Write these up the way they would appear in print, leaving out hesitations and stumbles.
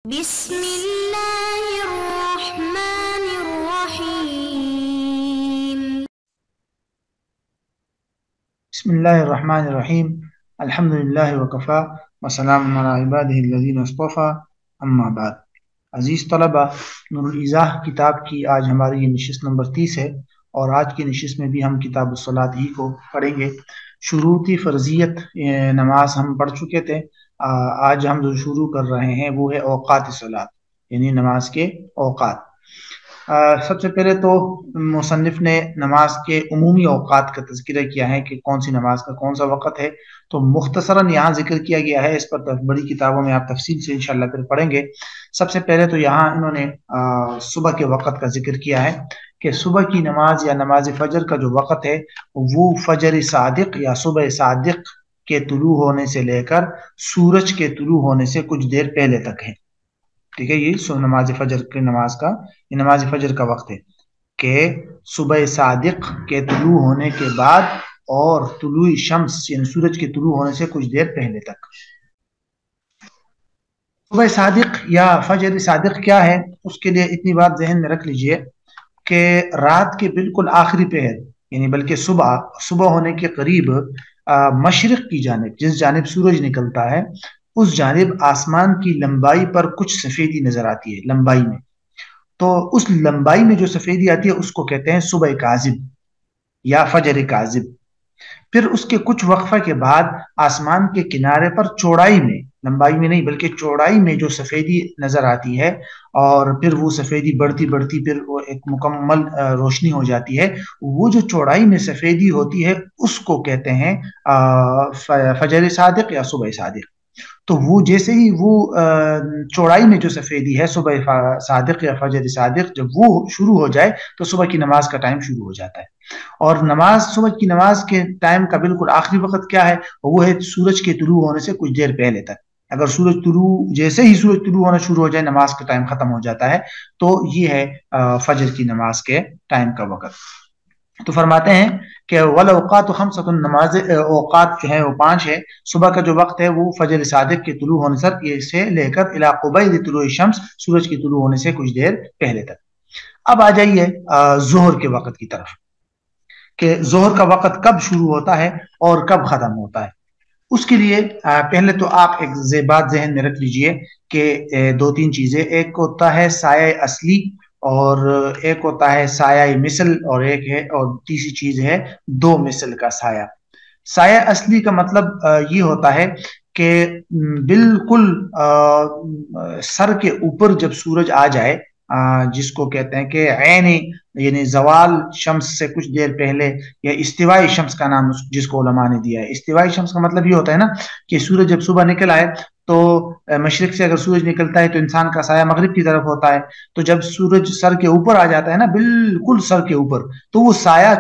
بسم اللہ الرحمن الرحیم بسم اللہ الرحمن الرحیم الحمد للہ وکفا وسلام علی عبادہ الذین اصطفیٰ اما بعد۔ عزیز طلبہ، نور الایضاح کتاب کی آج ہماری یہ نشست نمبر 30 ہے، اور آج کی نشست میں بھی ہم کتاب الصلاۃ ہی کو پڑھیں گے۔ شروطی فرضیت نماز ہم پڑھ چکے تھے۔ آج ہم جو شروع کر رہے ہیں وہ ہے اوقات صلاۃ، یعنی نماز کے اوقات۔ سب سے پہلے تو مصنف نے نماز کے عمومی اوقات کا تذکرہ کیا ہے کہ کون سی نماز کا کون سا وقت ہے، تو مختصراً یہاں ذکر کیا گیا ہے، اس پر بڑی کتابوں میں آپ تفصیل سے انشاءاللہ پھر پڑھیں گے۔ سب سے پہلے تو یہاں انہوں نے صبح کے وقت کا ذکر کیا ہے کہ صبح کی نماز یا نماز فجر کا جو وقت ہے وہ فجر صادق یا صبح صادق کے طلوع ہونے سے لے کر سورج کے طلوع ہونے سے کچھ دیر پہلے تک ہے۔ ٹھیک ہے، یہ نماز فجر کی نماز کا، یہ نماز فجر کا وقت ہے کہ صبح صادق کے طلوع ہونے کے بعد اور طلوع شمس یعنی سورج کے طلوع ہونے سے کچھ دیر پہلے تک۔ صبح صادق یا فجر صادق کیا ہے، اس کے لیے اتنی بات ذہن میں رکھ لیجئے کہ رات کے بالکل آخری پہر یعنی بلکہ صبح ہونے کے قریب مشرق کی جانب، جس جانب سورج نکلتا ہے اس جانب آسمان کی لمبائی پر کچھ سفیدی نظر آتی ہے، لمبائی میں۔ تو اس لمبائی میں جو سفیدی آتی ہے اس کو کہتے ہیں صبح کاذب یا فجر کاذب۔ پھر اس کے کچھ وقفہ کے بعد آسمان کے کنارے پر چوڑائی میں، لمبائی میں نہیں بلکہ چوڑائی میں جو سفیدی نظر آتی ہے، اور پھر وہ سفیدی بڑھتی بڑھتی پھر وہ ایک مکمل روشنی ہو جاتی ہے، وہ جو چوڑائی میں سفیدی ہوتی ہے اس کو کہتے ہیں فجر صادق یا صبح صادق۔ تو وہ جیسے ہی وہ چوڑائی میں جو سفیدی ہے صبح صادق یا فجر صادق جب وہ شروع ہو جائے تو صبح کی نماز کا ٹائم شروع ہو جاتا ہے۔ اور صبح کی نماز کے ٹائم کا بالکل آخری وقت کیا ہے، وہ ہے سورج کے طلوع ہونے سے کچھ دیر پہلے تک۔ اگر جیسے ہی سورج طلوع ہونا شروع ہو جائے نماز کا ٹائم ختم ہو جاتا ہے، تو یہ ہے فجر کی نماز کے ٹائم کا وقت۔ تو فرماتے ہیں کہ والاوقات خمسۃ، نماز اوقات جو ہے وہ 5 ہے۔ صبح کا جو وقت ہے وہ فجر صادق کے طلوع ہونے سے لے کر الی قبیل طلوع الشمس، سورج کے طلوع ہونے سے کچھ دیر پہلے تک۔ اب آ جائیے ظہر کے وقت کی طرف کہ ظہر کا وقت کب شروع ہوتا ہے اور کب ختم ہوتا ہے۔ اس کے لیے پہلے تو آپ ایک بات ذہن میں رکھ لیجئے کہ 2-3 چیزیں، ایک ہوتا ہے سایہ اصلی اور ایک ہوتا ہے سایہ مثل، اور تیسری چیز ہے 2 مثل کا سایہ۔ سایہ اصلی کا مطلب یہ ہوتا ہے کہ بالکل سر کے اوپر جب سورج آ جائے، جس کو کہتے ہیں کہ عین یعنی زوال شمس سے کچھ دیر پہلے، یا استوائی شمس کا نام جس کو علماء نے دیا ہے۔ استوائی شمس کا مطلب یہ ہوتا ہے نا کہ سورج جب صبح نکل آئے تو مشرق سے اگر سورج نکلتا ہے تو انسان کا سایہ مغرب کی طرف ہوتا ہے، تو جب سورج سر کے اوپر آ جاتا ہے نا، بالکل سر کے اوپر، تو وہ سایہ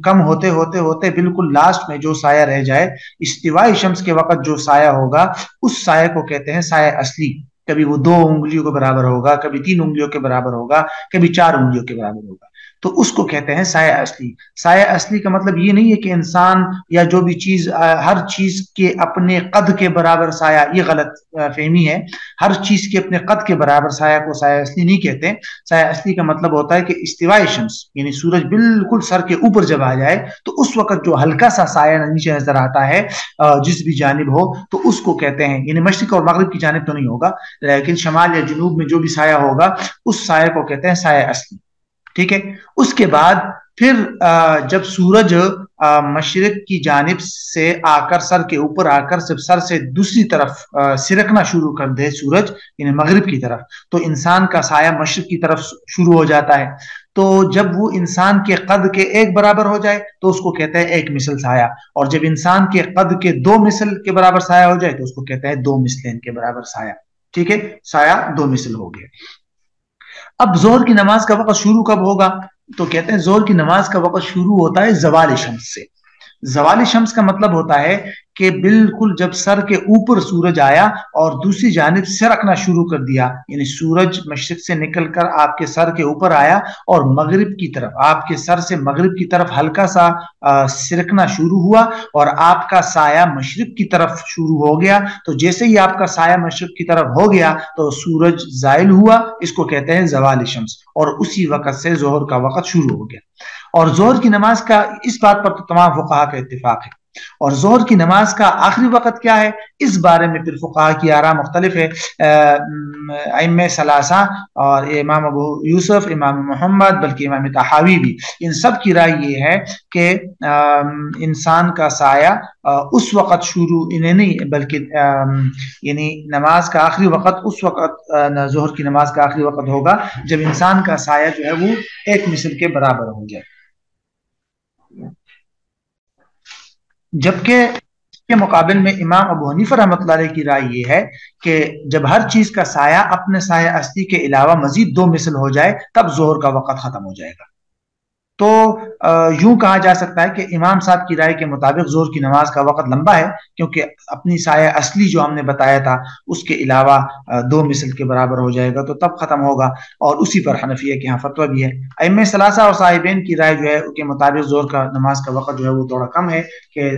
کم ہوتے ہوتے ہوتے بالکل لاسٹ میں جو سایہ رہ جائے، استوائی شمس کے وقت جو سایہ ہوگا اس سایہ کو کہتے ہیں سایہ اصلی۔ کبھی وہ 2 انگلیوں کے برابر ہوگا، کبھی 3 انگلیوں کے برابر ہوگا، کبھی 4 انگلیوں کے برابر ہوگا، تو اس کو کہتے ہیں سایہ اصلی۔ سایہ اصلی کا مطلب یہ نہیں ہے کہ انسان یا جو بھی چیز، ہر چیز کے اپنے قد کے برابر سایہ، یہ غلط فہمی ہے۔ ہر چیز کے اپنے قد کے برابر سایہ کو سایہ اصلی نہیں کہتے۔ سایہ اصلی کا مطلب ہوتا ہے کہ استوائی شمس یعنی سورج بالکل سر کے اوپر جب آ جائے تو اس وقت جو ہلکا سا سایہ نیچے نظر آتا ہے جس بھی جانب ہو، تو اس کو کہتے ہیں، یعنی مشرق اور مغرب کی جانب تو نہیں ہوگا لیکن شمال یا جنوب میں جو بھی سایہ ہوگا اس سایہ کو کہتے ہیں سایہ اصلی۔ ٹھیک ہے، اس کے بعد پھر جب سورج مشرق کی جانب سے آ کر سر کے اوپر آ کر جب سر سے دوسری طرف سرکنا شروع کر دے سورج یعنی مغرب کی طرف، تو انسان کا سایہ مشرق کی طرف شروع ہو جاتا ہے۔ تو جب وہ انسان کے قد کے 1 برابر ہو جائے تو اس کو کہتے ہیں 1 مثل سایہ، اور جب انسان کے قد کے 2 مثل کے برابر سایہ ہو جائے تو اس کو کہتے ہیں 2 مثلین کے برابر سایہ۔ ٹھیک ہے، سایہ 2 مثل ہو گیا۔ اب ظہر کی نماز کا وقت شروع کب ہوگا، تو کہتے ہیں ظہر کی نماز کا وقت شروع ہوتا ہے زوال شمس سے۔ زوال شمس کا مطلب ہوتا ہے کہ بالکل جب سر کے اوپر سورج آیا اور دوسری جانب سرکنا شروع کر دیا، یعنی سورج مشرق سے نکل کر آپ کے سر کے اوپر آیا اور مغرب کی طرف، آپ کے سر سے مغرب کی طرف ہلکا سا سرکنا شروع ہوا اور آپ کا سایہ مشرق کی طرف شروع ہو گیا، تو جیسے ہی آپ کا سایہ مشرق کی طرف ہو گیا تو سورج زائل ہوا، اس کو کہتے ہیں زوال شمس، اور اسی وقت سے ظہر کا وقت شروع ہو گیا۔ اور ظہر کی نماز کا اس بات پر تو تمام فقہا کا اتفاق ہے۔ اور ظہر کی نماز کا آخری وقت کیا ہے، اس بارے میں پھر فقہا کی آراء مختلف ہے۔ ائمہ ثلاثہ اور امام ابو یوسف، امام محمد، بلکہ امام طحاوی بھی، ان سب کی رائے یہ ہے کہ انسان کا سایہ اس وقت شروع نہیں بلکہ یعنی نماز کا آخری وقت اس وقت ظہر کی نماز کا آخری وقت ہوگا جب انسان کا سایہ جو ہے وہ ایک مثل کے برابر ہو جائے، جبکہ اس کے مقابل میں امام ابو حنیفہ رحمۃ اللہ علیہ کی رائے یہ ہے کہ جب ہر چیز کا سایہ اپنے سایہ اصلی کے علاوہ مزید 2 مثل ہو جائے تب ظہر کا وقت ختم ہو جائے گا۔ تو یوں کہا جا سکتا ہے کہ امام صاحب کی رائے کے مطابق ظہر کی نماز کا وقت لمبا ہے، کیونکہ اپنی سایہ اصلی جو ہم نے بتایا تھا اس کے علاوہ 2 مثل کے برابر ہو جائے گا تو تب ختم ہوگا، اور اسی پر حنفیہ کے ہاں فتویٰ بھی ہے۔ ائمہ ثلاثہ اور صاحبین کی رائے جو ہے کے مطابق ظہر کا نماز کا وقت جو ہے وہ تھوڑا کم ہے کہ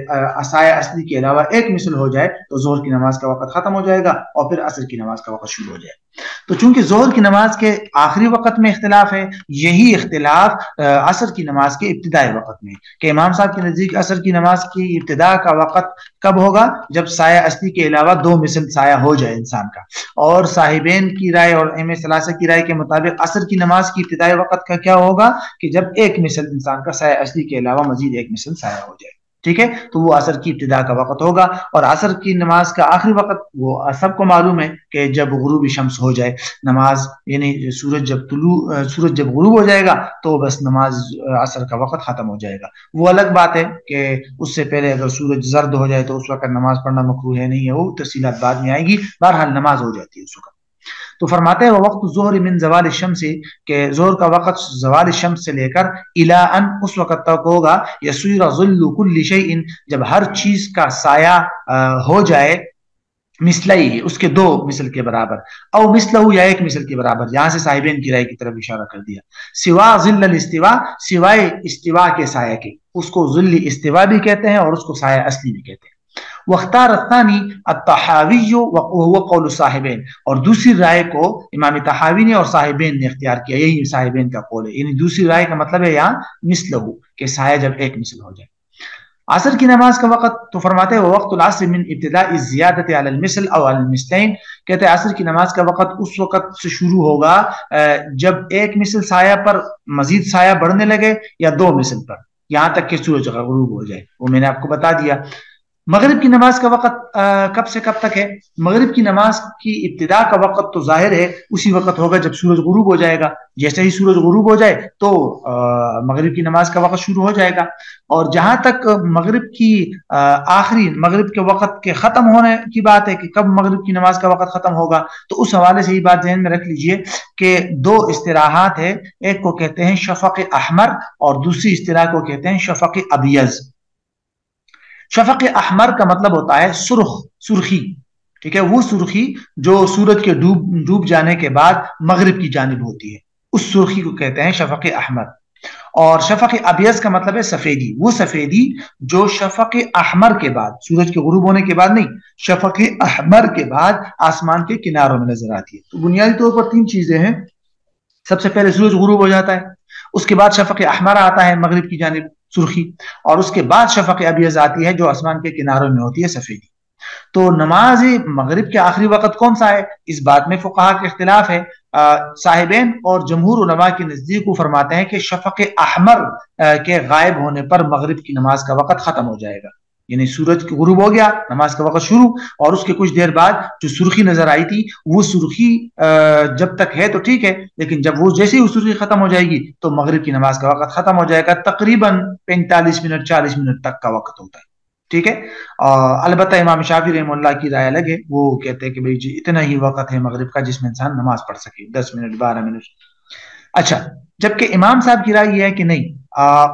سایہ اصلی کے علاوہ 1 مثل ہو جائے تو ظہر کی نماز کا وقت ختم ہو جائے گا اور پھر عصر کی نماز کا وقت شروع ہو جائے گا۔ تو چونکہ ظہر کی نماز کے آخری وقت میں اختلاف ہے، یہی اختلاف عصر کی نماز کے ابتدائی وقت میں، کہ امام صاحب کے نزدیک عصر کی نماز کی ابتدا کا وقت کب ہوگا، جب سایہ اصلی کے علاوہ 2 مثل سایہ ہو جائے انسان کا، اور صاحبین کی رائے اور ائمہ ثلاثہ کی رائے کے مطابق عصر کی نماز کی ابتدائی وقت کا کیا ہوگا کہ جب 1 مثل انسان کا سایہ اصلی کے علاوہ مزید 1 مثل سایہ ہو جائے، ٹھیک ہے، تو وہ عصر کی ابتدا کا وقت ہوگا۔ اور عصر کی نماز کا آخری وقت وہ سب کو معلوم ہے کہ جب غروب شمس ہو جائے نماز، یعنی سورج جب غروب ہو جائے گا تو بس نماز عصر کا وقت ختم ہو جائے گا۔ وہ الگ بات ہے کہ اس سے پہلے اگر سورج زرد ہو جائے تو اس وقت نماز پڑھنا مکروہ ہے نہیں ہے، وہ تفصیلات بعد میں آئیں گی، بہرحال نماز ہو جاتی ہے اس وقت۔ تو فرماتے ہیں وقت ظہر من زوال الشمس، کہ ظہر کا وقت زوال الشمس سے لے کر الی ان اس وقت تک ہوگا یصیر ظل کل شیء، جب ہر چیز کا سایہ ہو جائے مثلئی اس کے 2 مثل کے برابر، او مثلہ یا 1 مثل کے برابر، یہاں سے صاحبین کی رائے کی طرف اشارہ کر دیا، سوا ظل الاستواء، سوائے استواء کے سایہ کے، اس کو ظل استواء بھی کہتے ہیں اور اس کو سایہ اصلی بھی کہتے ہیں۔ واختار الثانی الطحاوی وهو قول صاحبین، اور دوسری رائے کو امام طحاوی نے اور صاحبین نے اختیار کیا، یہی صاحبین کا قول ہے، یعنی دوسری رائے کا مطلب ہے یہاں مثلہ، کہ سایہ جب 1 مثل ہو جائے۔ عصر کی نماز کا وقت تو فرماتے ہیں وقت العصر من ابتداء الزیادت علی المثل او علی المثلین، کہتے ہیں عصر کی نماز کا وقت اس وقت سے شروع ہوگا جب 1 مثل سایہ پر مزید سایہ بڑھنے لگے یا 2 مثل پر، یہاں تک کہ سورج غروب ہو جائے، وہ میں نے آپ کو بتا دیا۔ مغرب کی نماز کا وقت کب سے کب تک ہے؟ مغرب کی نماز کی ابتدا کا وقت تو ظاہر ہے اسی وقت ہوگا جب سورج غروب ہو جائے گا، جیسے ہی سورج غروب ہو جائے تو مغرب کی نماز کا وقت شروع ہو جائے گا۔ اور جہاں تک مغرب کی آخری مغرب کے وقت کے ختم ہونے کی بات ہے کہ کب مغرب کی نماز کا وقت ختم ہوگا، تو اس حوالے سے یہ بات ذہن میں رکھ لیجئے کہ 2 اصطلاحات ہیں، ایک کو کہتے ہیں شفق احمر اور دوسری اصطلاح کو کہتے ہیں شفق ابیض۔ شفق احمر کا مطلب ہوتا ہے سرخی، ٹھیک ہے، وہ سرخی جو سورج کے ڈوب جانے کے بعد مغرب کی جانب ہوتی ہے، اس سرخی کو کہتے ہیں شفق احمر۔ اور شفق ابیض کا مطلب ہے سفیدی، وہ سفیدی جو شفق احمر کے بعد، سورج کے غروب ہونے کے بعد نہیں، شفق احمر کے بعد آسمان کے کناروں میں نظر آتی ہے۔ تو بنیادی طور پر 3 چیزیں ہیں، سب سے پہلے سورج غروب ہو جاتا ہے، اس کے بعد شفق احمر آتا ہے مغرب کی جانب سرخی، اور اس کے بعد شفق ابیض آتی ہے جو آسمان کے کناروں میں ہوتی ہے سفیدی۔ تو نماز مغرب کے آخری وقت کون سا ہے، اس بات میں فقہا کے اختلاف ہے۔ صاحبین اور جمہور علماء کے نزدیک وہ فرماتے ہیں کہ شفق احمر کے غائب ہونے پر مغرب کی نماز کا وقت ختم ہو جائے گا، یعنی سورج کی غروب ہو گیا، نماز کا وقت شروع، اور اس کے کچھ دیر بعد جو سرخی نظر آئی تھی وہ سرخی جب تک ہے تو ٹھیک ہے، لیکن جب وہ جیسے ہی سرخی ختم ہو جائے گی تو مغرب کی نماز کا وقت ختم ہو جائے گا، تقریباً 45 منٹ 40 منٹ تک کا وقت ہوتا ہے، ٹھیک ہے۔ البتہ امام شافعی رحمہ اللہ کی رائے الگ ہے، وہ کہتے ہیں کہ بھئی جی اتنا ہی وقت ہے مغرب کا جس میں انسان نماز پڑھ سکے، 10 منٹ 12 منٹ۔ اچھا، جبکہ امام صاحب کی رائے یہ ہے کہ نہیں،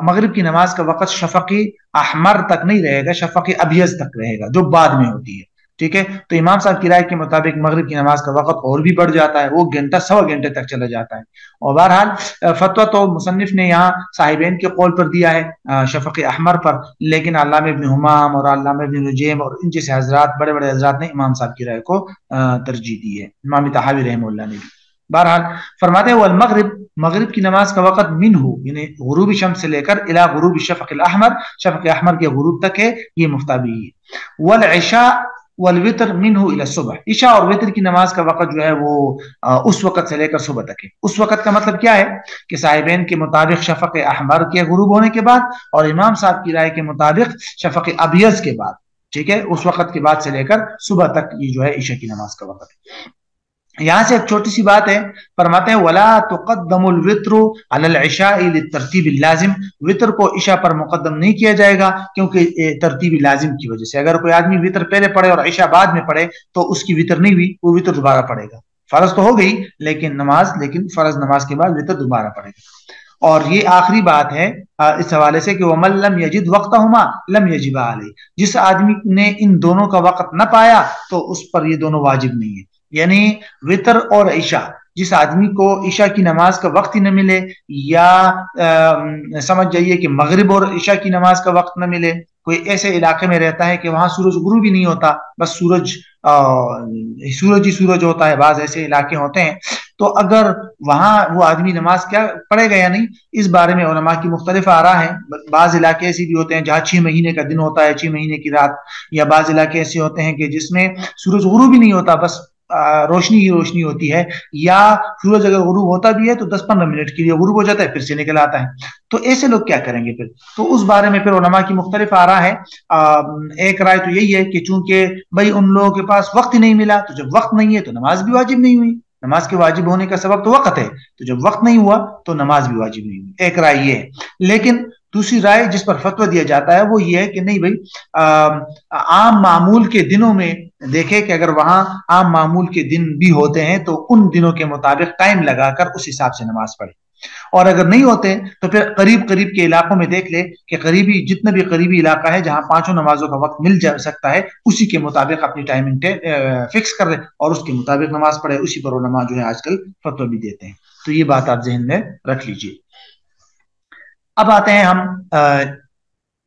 مغرب کی نماز کا وقت شفق احمر تک نہیں رہے گا، شفق ابیض تک رہے گا جو بعد میں ہوتی ہے، ٹھیک ہے. تو امام صاحب کی رائے کے مطابق مغرب کی نماز کا وقت اور بھی بڑھ جاتا ہے، وہ گھنٹہ سوا گھنٹے تک چلا جاتا ہے. اور بہرحال فتویٰ تو مصنف نے یہاں صاحبین کے قول پر دیا ہے شفق احمر پر، لیکن علامہ ابن حمام اور علامہ ابن نجیم اور ان جیسے حضرات، بڑے بڑے حضرات نے امام صاحب کی رائے کو ترجیح دی ہے، امام طحاوی رحمہ اللہ نے بھی. بہرحال فرماتے ہیں والمغرب، مغرب کی نماز کا وقت منہ یعنی غروب شمس سے لے کر الی غروب الشفق الاحمر، شفق احمر کے غروب تک ہے، یہ مفتابی ہے. والعشاء والوتر منہ الی الصبح، عشاء اور وتر کی نماز کا وقت جو ہے وہ اس وقت سے لے کر صبح تک ہے. اس وقت کا مطلب کیا ہے کہ صاحبین کے مطابق شفق احمر کے غروب ہونے کے بعد، اور امام صاحب کی رائے کے مطابق شفق ابیض کے بعد، ٹھیک ہے، اس وقت کے بعد سے لے کر صبح تک یہ جو ہے عشاء کی نماز کا وقت ہے. یہاں سے ایک چھوٹی سی بات ہے، فرماتے ہیں ولا تقدم الوتر علی العشاء للترتیب اللازم، وتر کو عشاء پر مقدم نہیں کیا جائے گا کیونکہ ترتیب لازم کی وجہ سے. اگر کوئی آدمی وتر پہلے پڑھے اور عشاء بعد میں پڑھے تو اس کی وتر نہیں ہوئی، وہ وتر دوبارہ پڑھے گا. فرض تو ہو گئی لیکن فرض نماز کے بعد وتر دوبارہ پڑھے گا. اور یہ آخری بات ہے اس حوالے سے کہ وَمَن لَمْ يَجِدْ وَقْتَهُمَا لَمْ يَجِبَ عَلَيْهِ، جس آدمی نے ان دونوں کا وقت نہ پایا تو اس پر یہ دونوں واجب نہیں ہے. یعنی وتر اور عشاء، جس آدمی کو عشاء کی نماز کا وقت ہی نہ ملے، یا سمجھ جائیے کہ مغرب اور عشاء کی نماز کا وقت نہ ملے، کوئی ایسے علاقے میں رہتا ہے کہ وہاں سورج غروب بھی نہیں ہوتا، بس سورج ہی سورج ہوتا ہے، بعض ایسے علاقے ہوتے ہیں، تو اگر وہاں وہ آدمی نماز کیا پڑھے گا یا نہیں، اس بارے میں علماء کی مختلف آراء ہیں. بعض علاقے ایسے بھی ہوتے ہیں جہاں 6 مہینے کا دن ہوتا ہے، 6 مہینے کی رات، یا بعض علاقے ایسے ہوتے ہیں کہ جس میں سورج غروب بھی نہیں ہوتا، بس روشنی ہی روشنی ہوتی ہے، یا سورج اگر غروب ہوتا بھی ہے تو 10-15 منٹ کے لیے غروب ہو جاتا ہے پھر سے نکل آتا ہے. تو ایسے لوگ کیا کریں گے پھر؟ تو اس بارے میں پھر علماء کی مختلف آراء ہے. ایک رائے تو یہی ہے کہ چونکہ بھائی ان لوگوں کے پاس وقت ہی نہیں ملا، تو جب وقت نہیں ہے تو نماز بھی واجب نہیں ہوئی، نماز کے واجب ہونے کا سبب تو وقت ہے، تو جب وقت نہیں ہوا تو نماز بھی واجب نہیں ہوئی. ایک رائے یہ ہے. لیکن دوسری رائے جس پر فتویٰ دیا جاتا ہے وہ یہ ہے کہ نہیں بھائی، عام معمول کے دنوں میں دیکھے کہ اگر وہاں عام معمول کے دن بھی ہوتے ہیں تو ان دنوں کے مطابق ٹائم لگا کر اس حساب سے نماز پڑھے، اور اگر نہیں ہوتے تو پھر قریب کے علاقوں میں دیکھ لے کہ جتنا بھی قریبی علاقہ ہے جہاں 5 نمازوں کا وقت مل جا سکتا ہے، اسی کے مطابق اپنی ٹائمنگ فکس کر لے اور اس کے مطابق نماز پڑھے. اسی پر علماء جو ہے آج کل فتویٰ بھی دیتے ہیں. تو یہ بات آپ ذہن میں رکھ لیجئے. اب آتے ہیں ہم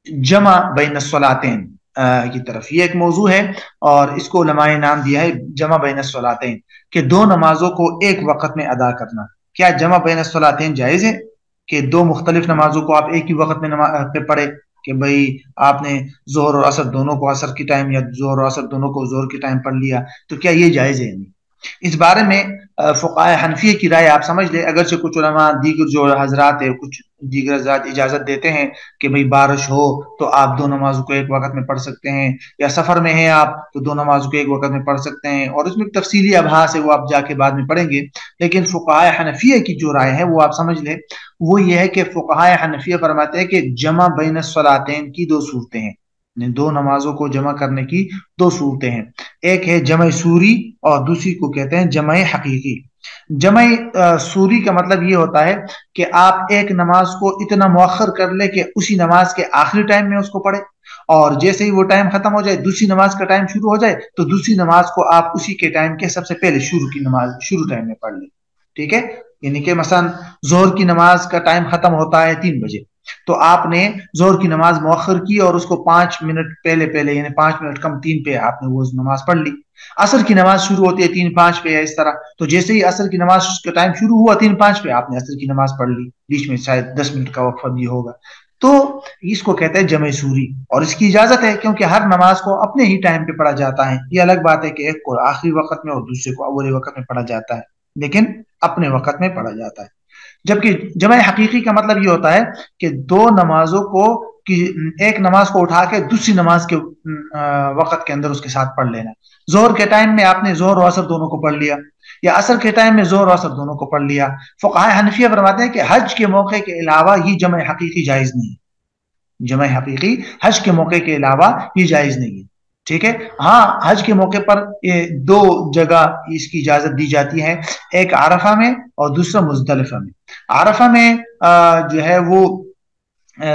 جمع بین الصلاتین کی طرف. یہ ایک موضوع ہے اور اس کو علماء نے نام دیا ہے جمع بین الصلاتین، کہ دو نمازوں کو ایک وقت میں ادا کرنا. کیا جمع بین الصلاتین جائز ہے کہ دو مختلف نمازوں کو آپ ایک ہی وقت میں پڑھے، کہ بھئی آپ نے ظہر اور عصر دونوں کو عصر کی ٹائم یا ظہر اور عصر دونوں کو ظہر کی ٹائم پڑھ لیا، تو کیا یہ جائز ہے؟ نہیں. اس بارے میں فقہائے حنفیہ کی رائے آپ سمجھ لیں. اگرچہ کچھ علماء دیگر جو حضرات ہیں، کچھ دیگر حضرات اجازت دیتے ہیں کہ بھئی بارش ہو تو آپ دو نمازوں کو ایک وقت میں پڑھ سکتے ہیں، یا سفر میں ہیں آپ تو دو نمازوں کو ایک وقت میں پڑھ سکتے ہیں، اور اس میں تفصیلی ابحاث ہے وہ آپ جا کے بعد میں پڑھیں گے. لیکن فقہائے حنفیہ کی جو رائے ہے وہ آپ سمجھ لیں، وہ یہ ہے کہ فقہائے حنفیہ فرماتے ہیں کہ جمع بین الصلاتین کی دو صورتیں ہیں، دو نمازوں کو جمع کرنے کی دو صورتیں ہیں. ایک ہے جمع سوری اور دوسری کو کہتے ہیں جمع حقیقی. جمع سوری کا مطلب یہ ہوتا ہے کہ آپ ایک نماز کو اتنا مؤخر کر لیں کہ اسی نماز کے آخری ٹائم میں اس کو پڑھے، اور جیسے ہی وہ ٹائم ختم ہو جائے، دوسری نماز کا ٹائم شروع ہو جائے، تو دوسری نماز کو آپ اسی کے ٹائم کے سب سے پہلے شروع ٹائم میں پڑھ لیں. ٹھیک ہے. یعنی کہ مثلا ظہر کی نماز کا ٹائم ختم ہوتا ہے 3 بجے، تو آپ نے ظہر کی نماز مؤخر کی اور اس کو 5 منٹ پہلے یعنی 5 منٹ کم 3 پہ آپ نے وہ نماز پڑھ لی. عصر کی نماز شروع ہوتی ہے 3:05 پہ یا اس طرح، تو جیسے ہی عصر کی نماز کا ٹائم شروع ہوا 3:05 پہ، آپ نے عصر کی نماز پڑھ لی، بیچ میں شاید 10 منٹ کا وقفہ بھی ہوگا. تو اس کو کہتے ہیں جمع سوری، اور اس کی اجازت ہے کیونکہ ہر نماز کو اپنے ہی ٹائم پہ پڑھا جاتا ہے. یہ الگ بات ہے کہ ایک کو آخری وقت میں اور دوسرے کو اول وقت میں پڑھا جاتا ہے، لیکن اپنے وقت میں پڑھا جاتا ہے. جبکہ جمع حقیقی کا مطلب یہ ہوتا ہے کہ دو نمازوں کو ایک نماز کو اٹھا کے دوسری نماز کے وقت کے اندر اس کے ساتھ پڑھ لینا. ظہر کے ٹائم میں آپ نے ظہر و عصر دونوں کو پڑھ لیا، یا عصر کے ٹائم میں ظہر و عصر دونوں کو پڑھ لیا. فقہائے حنفیہ فرماتے ہیں کہ حج کے موقع کے علاوہ یہ جمع حقیقی جائز نہیں ہے. جمع حقیقی حج کے موقع کے علاوہ یہ جائز نہیں ہے. ٹھیک ہے. ہاں، حج کے موقع پر دو جگہ اس کی اجازت دی جاتی ہے، ایک عرفہ میں اور دوسرا مزدلفہ میں. عرفہ میں جو ہے وہ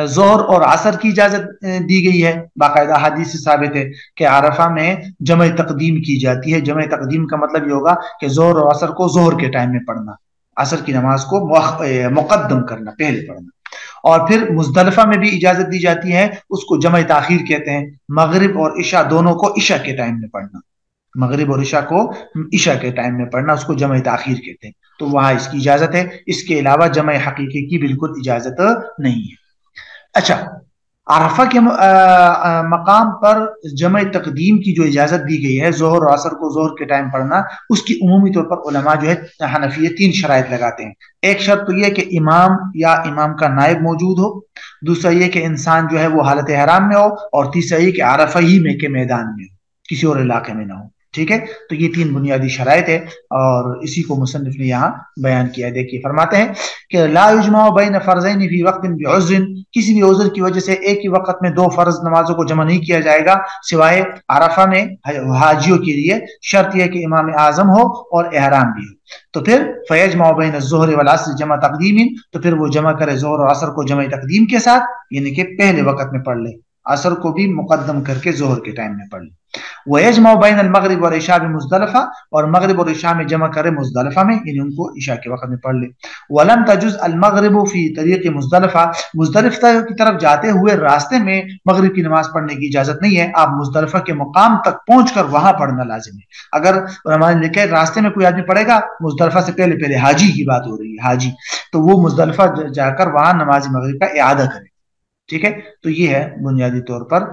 ظہر اور عصر کی اجازت دی گئی ہے، باقاعدہ حدیث سے ثابت ہے کہ عرفہ میں جمع تقدیم کی جاتی ہے۔ جمع تقدیم کا مطلب یہ ہوگا کہ ظہر اور عصر کو ظہر کے ٹائم میں پڑھنا، عصر کی نماز کو مقدم کرنا، پہلے پڑھنا۔ اور پھر مزدلفہ میں بھی اجازت دی جاتی ہے، اس کو جمع تاخیر کہتے ہیں، مغرب اور عشاء دونوں کو عشاء کے ٹائم میں پڑھنا، مغرب اور عشاء کو عشاء کے ٹائم میں پڑھنا، اس کو جمع تاخیر کہتے ہیں، تو وہاں اس کی اجازت ہے۔ اس کے علاوہ جمع حقیقی کی بالکل اجازت نہیں ہے۔ اچھا، عرفہ کے مقام پر جمع تقدیم کی جو اجازت دی گئی ہے، ظہر اور عصر کو ظہر کے ٹائم پڑھنا، اس کی عمومی طور پر علماء جو ہے حنفیہ 3 شرائط لگاتے ہیں۔ ایک شرط تو یہ کہ امام یا امام کا نائب موجود ہو، دوسرا یہ کہ انسان جو ہے وہ حالت احرام میں ہو، اور تیسرا یہ کہ عرفہ ہی میں کے میدان میں ہو، کسی اور علاقے میں نہ ہو۔ ٹھیک ہے، تو یہ 3 بنیادی شرائط ہے، اور اسی کو مصنف نے یہاں بیان کیا ہے۔ دیکھیے فرماتے ہیں کہ لا یجمع بین فرضین فی وقت بعذر، کسی بھی عذر کی وجہ سے ایک ہی وقت میں 2 فرض نمازوں کو جمع نہیں کیا جائے گا سوائے عرفہ میں حاجیوں کے لیے، شرط یہ کہ امام اعظم ہو اور احرام بھی ہو۔ تو پھر فیجمع بین الظہر والعصر جمع تقدیم، تو پھر وہ جمع کرے ظہر اور عصر کو جمع تقدیم کے ساتھ، یعنی کہ پہلے وقت میں پڑھ لے، عصر کو بھی مقدم کر کے ظہر کے ٹائم میں پڑھ لے۔ وَيَجْمَعُ بَيْنَ الْمَغْرِبِ وَالْعِشَاءِ بِمُزْدَلِفَةٍ، اور مغرب اور عشاء میں جمع کرے مزدلفہ میں، یعنی ان کو عشاء کے وقت میں پڑھ لے۔ وَلَمْ تَجُزْ الْمَغْرِبُ فِي طَرِيقِ مُزْدَلِفَةٍ، مزدلفہ کی طرف جاتے ہوئے راستے میں مغرب کی نماز پڑھنے کی اجازت نہیں ہے، آپ مزدلفہ کے مقام تک پہنچ کر وہاں پڑھنا لازم ہے۔ اگر علماء نے لکھا ہے راستے میں کوئی آدمی پڑھے گا، مزدلفہ سے پہلے حاجی کی بات ہو رہی ہے، حاجی، تو وہ مزدلفہ جا کر وہاں نماز مغرب کا اعادہ کرے۔ ٹھیک ہے، تو یہ ہے بنیادی طور پر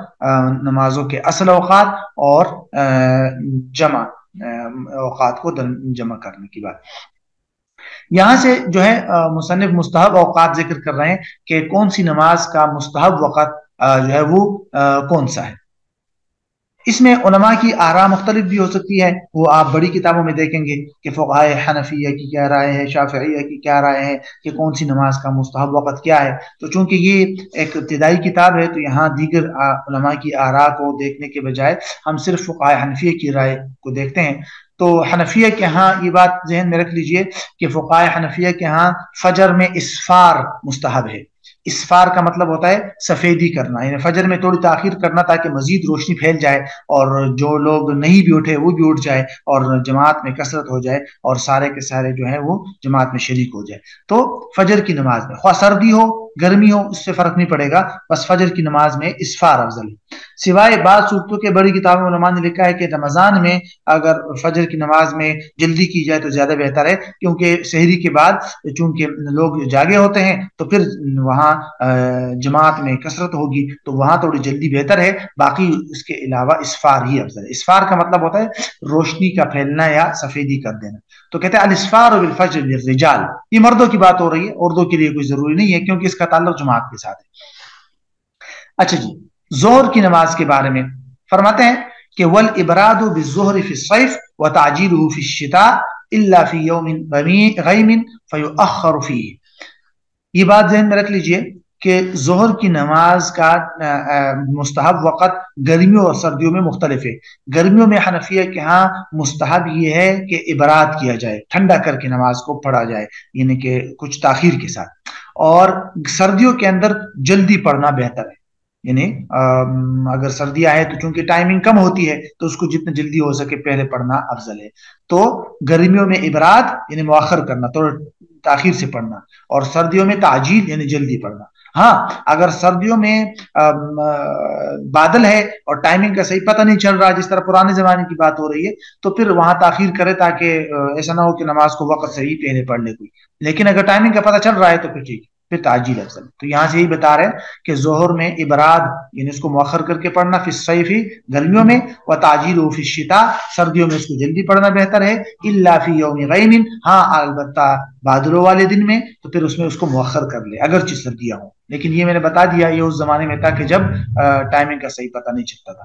نمازوں کے اصل اوقات اور جمع اوقات کو جمع کرنے کی بات۔ یہاں سے جو ہے مصنف مستحب اوقات ذکر کر رہے ہیں کہ کون سی نماز کا مستحب وقت جو ہے وہ کون سا ہے۔ اس میں علماء کی آراء مختلف بھی ہو سکتی ہے، وہ آپ بڑی کتابوں میں دیکھیں گے کہ فقہائے حنفیہ کی کیا رائے ہے، شافعیہ کی کیا رائے ہے کہ کون سی نماز کا مستحب وقت کیا ہے۔ تو چونکہ یہ ایک ابتدائی کتاب ہے، تو یہاں دیگر علماء کی آراء کو دیکھنے کے بجائے ہم صرف فقہائے حنفیہ کی رائے کو دیکھتے ہیں۔ تو حنفیہ کے ہاں یہ بات ذہن میں رکھ لیجئے کہ فقہائے حنفیہ کے ہاں فجر میں اسفار مستحب ہے۔ اسفار کا مطلب ہوتا ہے سفیدی کرنا، یعنی فجر میں تھوڑی تاخیر کرنا تاکہ مزید روشنی پھیل جائے، اور جو لوگ نہیں بھی اٹھے وہ بھی اٹھ جائے، اور جماعت میں کثرت ہو جائے، اور سارے کے سارے جو ہیں وہ جماعت میں شریک ہو جائے۔ تو فجر کی نماز میں خواہ سردی ہو گرمی ہو اس سے فرق نہیں پڑے گا، بس فجر کی نماز میں اسفار افضل ہے۔ سوائے بعض صورتوں کے بڑی کتابوں میں علماء نے لکھا ہے کہ رمضان میں اگر فجر کی نماز میں جلدی کی جائے تو زیادہ بہتر ہے، کیونکہ سحری کے بعد چونکہ لوگ جاگے ہوتے ہیں تو پھر وہاں جماعت میں کثرت ہوگی، تو وہاں تھوڑی جلدی بہتر ہے۔ باقی اس کے علاوہ اسفار ہی افضل ہے۔ اسفار کا مطلب ہوتا ہے روشنی کا پھیلنا یا سفیدی کر دینا۔ تو کہتے ہیں الاسفار بالفجر للرجال، یہ مردوں کی بات ہو رہی ہے، عورتوں کے لیے کوئی ضروری نہیں ہے کیونکہ اس کا تعلق جماعت کے ساتھ ہے۔ اچھا جی، ظہر کی نماز کے بارے میں فرماتے ہیں کہ والابراد بالظہر فی الصیف وتعجیلہ فی الشتاء الا فی یوم غیم فیؤخر فیہ۔ یہ بات ذہن میں رکھ لیجئے کہ ظہر کی نماز کا مستحب وقت گرمیوں اور سردیوں میں مختلف ہے۔ گرمیوں میں حنفیہ کے ہاں مستحب یہ ہے کہ ابراد کیا جائے، ٹھنڈا کر کے نماز کو پڑھا جائے، یعنی کہ کچھ تاخیر کے ساتھ، اور سردیوں کے اندر جلدی پڑھنا بہتر ہے۔ یعنی اگر سردیاں ہیں تو چونکہ ٹائمنگ کم ہوتی ہے تو اس کو جتنا جلدی ہو سکے پہلے پڑھنا افضل ہے۔ تو گرمیوں میں ابراد یعنی مؤخر کرنا، تھوڑا تاخیر سے پڑھنا، اور سردیوں میں تعجیل یعنی جلدی پڑھنا۔ ہاں اگر سردیوں میں بادل ہے اور ٹائمنگ کا صحیح پتہ نہیں چل رہا، جس طرح پرانے زمانے کی بات ہو رہی ہے، تو پھر وہاں تاخیر کرے تاکہ ایسا نہ ہو کہ نماز کو وقت سے ہی پہلے پڑھ لے کوئی۔ لیکن اگر ٹائمنگ کا پتہ چل رہا ہے تو پھر ٹھیک، پھر تعجیل افضل۔ تو یہاں سے یہی بتا رہے ہیں کہ ظہر میں ابراد یعنی اس کو مؤخر کر کے پڑھنا، فی الصیف گرمیوں میں، و تعجیلہ فی الشتاء سردیوں میں اس کو جلدی پڑھنا بہتر ہے، الا فی یوم غیم، ہاں البتہ بادلوں والے دن میں تو پھر اس میں اس کو مؤخر کر لے اگرچہ سردیاں ہوں۔ لیکن یہ میں نے بتا دیا یہ اس زمانے میں تھا کہ جب ٹائمنگ کا صحیح پتہ نہیں چلتا تھا۔